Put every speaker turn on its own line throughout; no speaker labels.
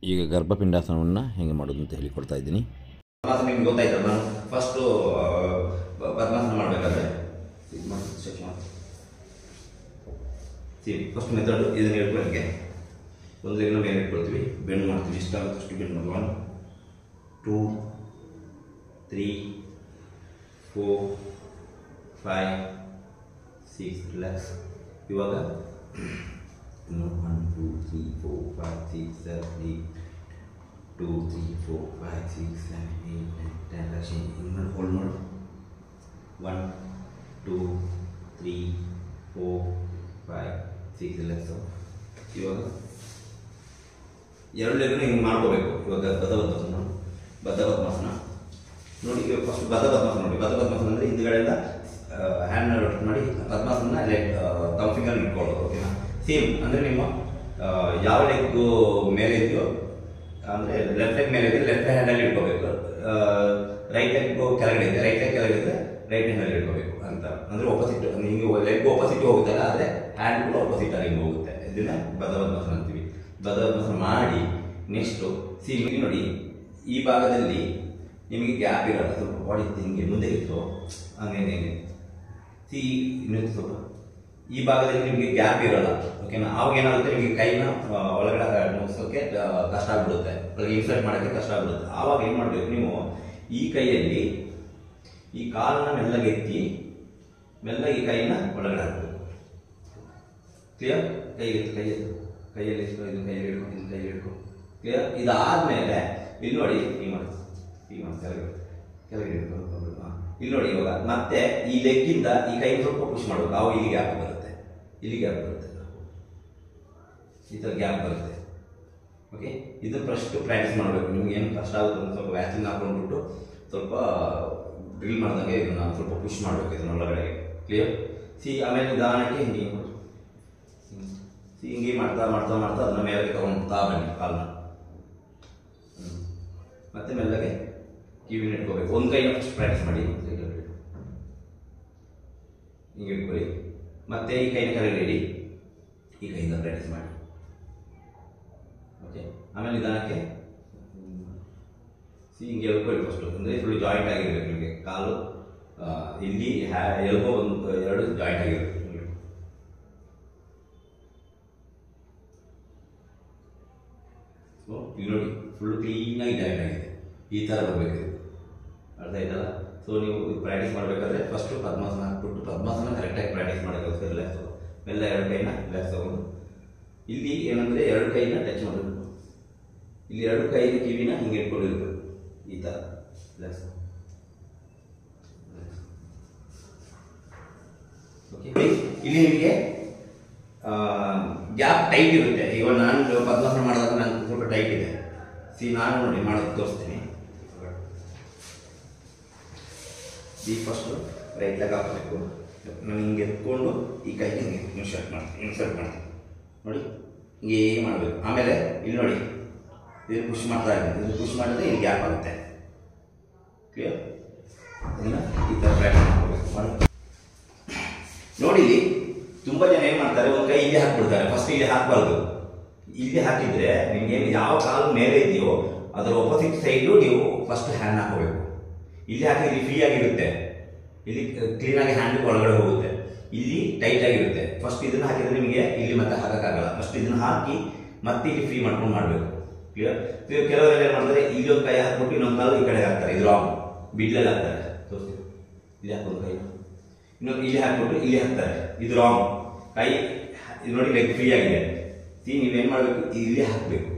ಈಗ ಗರ್ಭಪಿಂಡಾಸನವನ್ನು ಹೆಂಗೆ ಮಾಡೋದು ಅಂತ ಹೇಳಿಕೊಡ್ತಾ ಇದ್ದೀನಿ.
ಪದ್ಮಾಸನ ನಿಮ್ಗೆ ಗೊತ್ತಾಯ್ತು. ನಾನು ಫಸ್ಟು ಪದ್ಮಾಸನ ಮಾಡಬೇಕಾದ್ರೆ ಫಸ್ಟ್ ಮೆಥಡ್ ಇದನ್ನು ಹೇಳ್ಕೊಳ್ಳೋಕ್ಕೆ ಒಂದು ಲೆಗ್ನ ಮೇಲೆ ಇಟ್ಕೊಳ್ತೀವಿ, ಬೆಂಡ್ ಮಾಡ್ತೀವಿ, ಇಷ್ಟ ಆಗುತ್ತಷ್ಟು ಬೆಂಡ್ ಮಾಡಿ 1 2 3 4 5 6 ರಿಲ್ಯಾಕ್ಸ್. ಇವಾಗ 1 2 3 4 5 6 7 8 2 3 4 5 6 7 8 9 10 ರಿಲ್ಯಾಕ್ಸ್. ಇನ್ನು ಹೋಲ್ಡ್ ಮಾಡು. 1 2 3 4 5 6 ರಿಲ್ಯಾಕ್ಸ್. ಇವಾಗ ಎರಡು ಲೆಗ್ನ ಹಿಂಗೆ ಮಾಡ್ಕೋಬೇಕು. ಇವಾಗ ಬದ್ಧ ಪದ್ಮಾಸನ ನೋಡಿ. ಫಸ್ಟ್ ಬದ್ಧ ಪದ್ಮಾಸನ ನೋಡಿ. ಬದ್ಧ ಪದ್ಮಾಸನ ಅಂದರೆ ಹಿಂದ್ಗಡೆಯಿಂದ ಹ್ಯಾಂಡ್ನ ರೊಟೇಟ್ ಮಾಡಿ ಪದ್ಮಾಸನ ತಮ್ಮ ಫಿಂಗರ್ ಇಟ್ಕೊಳ್ಳೋದು. ಓಕೆನಾ? ಸೇಮ್ ಅಂದರೆ ನಿಮ್ಮ ಯಾವ ಲೆಗ್ಗು ಮೇಲೆ ಇದೆಯೋ ಅಂದರೆ ಲೆಫ್ಟ್ ಲೆಗ್ ಮೇಲೆ ಇದೆ, ಲೆಫ್ಟ್ ಹ್ಯಾಂಡಲ್ಲಿ ಇಟ್ಕೋಬೇಕು. ರೈಟ್ ಲೆಗ್ ಕೆಳಗಡೆ ಇದೆ, ರೈಟ್ ಲೆಗ್ ಕೆಳಗಡೆ ಇದೆ, ರೈಟ್ ಹ್ಯಾಂಡಲ್ಲಿ ಇಟ್ಕೋಬೇಕು ಅಂತ. ಅಂದರೆ ಆಪೋಸಿಟ್, ಹಿಂಗೆ ಲೆಗ್ ಆಪೋಸಿಟ್ ಹೋಗುತ್ತಲ್ಲ, ಆದರೆ ಹ್ಯಾಂಡ್ ಕೂಡ ಆಪೋಸಿಟ್ ಆಗಿ ಹಿಂಗೆ ಹೋಗುತ್ತೆ. ಇದನ್ನ ಬದ್ಧ ಪದ್ಮಾಸನ ಅಂತೀವಿ. ಬದ್ಧ ಪದ್ಮಾಸನ ಮಾಡಿ ನೆಕ್ಸ್ಟು ನೋಡಿ, ಈ ಭಾಗದಲ್ಲಿ ನಿಮಗೆ ಗ್ಯಾಪ್ ಇರೋಲ್ಲ. ಸ್ವಲ್ಪ ಬಾಡಿ ಹಿಂಗೆ ಮುಂದೆ ಇತ್ತು ಹಂಗೆ ಇನ್ನೊಂದು ಸ್ವಲ್ಪ ಈ ಭಾಗದಲ್ಲಿ ನಿಮಗೆ ಗ್ಯಾಪ್ ಇರೋಲ್ಲ. ಓಕೆನಾ? ಆವಾಗ ಏನಾಗುತ್ತೆ, ನಿಮಗೆ ಕೈನ ಒಳಗಡೆ ಮುಗಿಸೋಕ್ಕೆ ಕಷ್ಟ ಆಗ್ಬಿಡುತ್ತೆ, ಇನ್ಸರ್ಟ್ ಮಾಡೋಕ್ಕೆ ಕಷ್ಟ ಆಗ್ಬಿಡುತ್ತೆ. ಆವಾಗ ಏನು ಮಾಡಬೇಕು, ನೀವು ಈ ಕೈಯಲ್ಲಿ ಈ ಕಾಲನ್ನ ಮೆಲ್ಲಗೆ ಎತ್ತಿ ಮೆಲ್ಲಗೆ ಈ ಕೈನ ಒಳಗಡೆ ಹಾಕಬೇಕು. ಕ್ಲಿಯರ್? ಕೈಯಲ್ಲಿ ಕೈಯಲ್ಲಿ ಹಿಡ್ಕೊ. ಕ್ಲಿಯರ್? ಇದಾದ್ಮೇಲೆ ಇಲ್ಲಿ ನೋಡಿ, ಕೆಳಗೆ ಇಲ್ಲಿ ನೋಡಿ. ಇವಾಗ ಮತ್ತೆ ಈ ಲೆಗ್ಗಿಂದ ಈ ಕೈ ಸ್ವಲ್ಪ ಪುಷ್ ಮಾಡಬೇಕು. ಅವಾಗ ಇಲ್ಲಿ ಗ್ಯಾಪ್ ಬರುತ್ತೆ, ಇಲ್ಲಿ ಗ್ಯಾಪ್ ಬರುತ್ತೆ, ಈ ಥರ ಗ್ಯಾಪ್ ಬರುತ್ತೆ. ಓಕೆ, ಇದು ಫಸ್ಟ್ ಪ್ರಾಕ್ಟೀಸ್ ಮಾಡಬೇಕು. ನಿಮ್ಗೆ ಏನು ಕಷ್ಟ ಆಗುತ್ತೆ ಅಂತ ಸ್ವಲ್ಪ ವ್ಯಾಕ್ಸಿನ್ ಹಾಕೊಂಡ್ಬಿಟ್ಟು ಸ್ವಲ್ಪ ಡ್ರಿಲ್ ಮಾಡ್ದಂಗೆ ಇದನ್ನ ಸ್ವಲ್ಪ ಪುಷ್ ಮಾಡಬೇಕು, ಇದನ್ನ ಒಳಗಡೆ. ಕ್ಲಿಯರ್? ಆಮೇಲೆ ನಿಧಾನಕ್ಕೆ ಹಿಂಗೆ ಹಿಂಗೆ ಮಾಡ್ತಾ ಅದನ್ನ ಮೇಲೆ ತಗೊಂಡ್ತಾ ಬನ್ನಿ ಕಾಲನ್ನ. ಮತ್ತೆ ಮೆಲ್ಲಗೆ ಕಿವಿನ ಇಟ್ಕೋಬೇಕು. ಒಂದು ಕೈನ ಫಸ್ಟ್ ಪ್ರಾಕ್ಟೀಸ್ ಮಾಡಿ, ಹಿಂಗೆ ಇಟ್ಕೊಳ್ಳಿ. ಮತ್ತೆ ಈ ಕೈನ ಕೆಳಗಡೆ ಇಡಿ, ಈ ಕೈಯಿಂದ ಪ್ರಾಕ್ಟೀಸ್ ಮಾಡಿ. ಓಕೆ, ಆಮೇಲೆ ನಿಧಾನಕ್ಕೆ ಹಿಂಗೆ ಎಳ್ಕೊಳ್ಳಿ ಫಸ್ಟು. ಅಂದರೆ ಫುಲ್ ಜಾಯಿಂಟ್ ಆಗಿರ್ಬೇಕು ನಿಮಗೆ ಕಾಲು. ಇಲ್ಲಿ ಎಲ್ಬೋ ಒಂದು ಎರಡು ಜಾಯಿಂಟ್ ಆಗಿರ್ಬೇಕು. ಇಲ್ಲಿ ನೋಡಿ, ಫುಲ್ ಕ್ಲೀನಾಗಿ ಜಾಯಿಂಟ್ ಆಗಿದೆ. ಈ ಥರ ಬರಬೇಕು, ಅರ್ಥ ಆಯ್ತಲ್ಲ? ಸೊ ನೀವು ಪ್ರಾಕ್ಟೀಸ್ ಮಾಡಬೇಕಾದ್ರೆ ಫಸ್ಟು ಪದ್ಮಾಸನ ಹಾಕ್ಬಿಟ್ಟು ಪದ್ಮಾಸನ ಕರೆಕ್ಟಾಗಿ ಪ್ರಾಕ್ಟೀಸ್ ಮಾಡೋಕ್ಕೋಸ್ಕರ ರಿಲ್ಯಾಕ್ಸ್ ತಗೋ. ಎಲ್ಲ ಎರಡು ಕೈನ ರಿಲ್ಯಾಕ್ಸ್ ತಗೊಂಡು ಇಲ್ಲಿ ಏನಂದರೆ ಎರಡು ಕೈನ ಟಚ್ ಮಾಡಬೇಕು. ಇಲ್ಲಿ ಎರಡು ಕೈನ ಕಿವಿನ ಹಿಂಗೆ ಇಟ್ಕೊಂಡಿರ್ಬೇಕು, ಈ ಥರ ರಿಲ್ಯಾಕ್ಸ್. ಓಕೆ, ಇಲ್ಲಿ ನಿಮಗೆ ಗ್ಯಾಪ್ ಟೈಟ್ ಇರುತ್ತೆ. ಇವಾಗ ನಾನು ಪದ್ಮಾಸನ ಮಾಡಿದಾಗ ನನಗೆ ಸ್ವಲ್ಪ ಟೈಟ್ ಇದೆ. ನಾನು ನೋಡಿ ಮಾಡೋದು ತೋರಿಸ್ತೀನಿ. ಈ ಫಸ್ಟು ರೈಟ್ ಲೆಗ್ ಹಾಕಬೇಕು. ನಾನು ಹಿಂಗೆ ಎತ್ಕೊಂಡು ಈ ಕೈಗೆ ಹಿಂಗೆ ಇನ್ಸರ್ಟ್ ಮಾಡ್ತೀನಿ ನೋಡಿ, ಹಿಂಗೆ ಮಾಡಬೇಕು. ಆಮೇಲೆ ಇಲ್ಲಿ ನೋಡಿ, ಇದು ಪುಷ್ ಮಾಡ್ತಾ ಇದ್ದೀನಿ. ಇದು ಪುಷ್ ಮಾಡಿದ್ರೆ ಇಲ್ಲಿ ಗ್ಯಾಪ್ ಆಗುತ್ತೆ. ಕ್ಲಿಯರ್? ಅದನ್ನು ಈ ಥರ ಪ್ರಾಕ್ಟೀಸ್ ಮಾಡಬೇಕು. ನೋಡಿ, ಇಲ್ಲಿ ತುಂಬ ಜನ ಏನು ಮಾಡ್ತಾರೆ, ಒಂದು ಕೈ ಇಲ್ಲಿ ಹಾಕ್ಬಿಡ್ತಾರೆ. ಫಸ್ಟ್ ಇಲ್ಲಿ ಹಾಕಬಾರ್ದು. ಇಲ್ಲಿ ಹಾಕಿದ್ರೆ ನಿಮ್ಗೇನು ಯಾವ ಕಾಲು ಮೇಲೆ ಇದೆಯೋ ಅದರ ಆಪೋಸಿಟ್ ಸೈಡು ನೀವು ಫಸ್ಟ್ ಹ್ಯಾಂಡ್ ಹಾಕೋಬೇಕು. ಇಲ್ಲಿ ಹಾಕಿದ್ರೆ ಫ್ರೀ ಆಗಿರುತ್ತೆ, ಇಲ್ಲಿ ಕ್ಲೀನಾಗಿ ಹ್ಯಾಂಡ್ ಒಳಗಡೆ ಹೋಗುತ್ತೆ. ಇಲ್ಲಿ ಟೈಟ್ ಆಗಿರುತ್ತೆ. ಫಸ್ಟ್ ಇದನ್ನು ಹಾಕಿದ್ರೆ ನಿಮಗೆ ಇಲ್ಲಿ ಮತ್ತೆ ಹಾಕೋಕ್ಕಾಗಲ್ಲ. ಫಸ್ಟ್ ಇದನ್ನು ಹಾಕಿ ಮತ್ತೆ ಇಲ್ಲಿ ಫ್ರೀ ಮಾಡ್ಕೊಂಡು ಮಾಡಬೇಕು. ಕ್ಲಿಯರ್? ಕೆಲವರೆಲ್ಲ ಏನು ಮಾಡ್ತಾರೆ, ಇಲ್ಲಿ ಒಂದು ಕೈ ಹಾಕ್ಬಿಟ್ಟು ಇನ್ನೊಂದು ಕಾಲು ಈ ಕಡೆ ಹಾಕ್ತಾರೆ. ಇದು ರಾಂಗ್, ಬಿಡ್ಲೆಲ್ಲ ಹಾಕ್ತಾರೆ. ತೋರಿಸ್ತೀವಿ. ಇಲ್ಲಿ ಹಾಕೋದು ಕೈ, ಇನ್ನೊಂದು ಇಲ್ಲಿ ಹಾಕ್ಬಿಟ್ಟು ಇಲ್ಲಿ ಹಾಕ್ತಾರೆ. ಇದು ರಾಂಗ್. ಕೈ ಇದು ನೋಡಿ, ಲೆಗ್ ಫ್ರೀ ಆಗಿದೆ. ನೀವೇನು ಮಾಡಬೇಕು, ಇಲ್ಲಿ ಹಾಕಬೇಕು.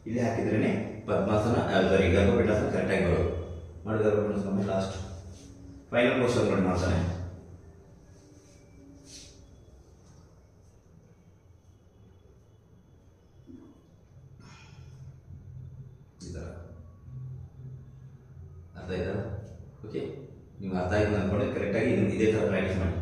ಇಲ್ಲಿ ಹಾಕಿದ್ರೇ ಪದ್ಮಾಸನ ಸಾರಿ ಗರ್ಭಪಿಂಡಾಸನ ಕರೆಕ್ಟಾಗಿ ಬರೋದು. ಮಾಡಿ ಗರ್ಭಪಿಂಡಾಸನ ಲಾಸ್ಟ್ ಫೈನಲ್ ಪೋಸ್ಟರ್ ನೋಡಿ ಮಾಡ್ತಾನೆ. ಈ ಥರ ಅರ್ಥ ಆಯ್ತಲ್ಲ? ಓಕೆ, ನೀವು ಅರ್ಥ ಆಯ್ತು ಅಂದ್ಕೊಂಡೆ ಕರೆಕ್ಟಾಗಿ ಇದೇ ಥರ ಪ್ರಾಕ್ಟೀಸ್ ಮಾಡಿ.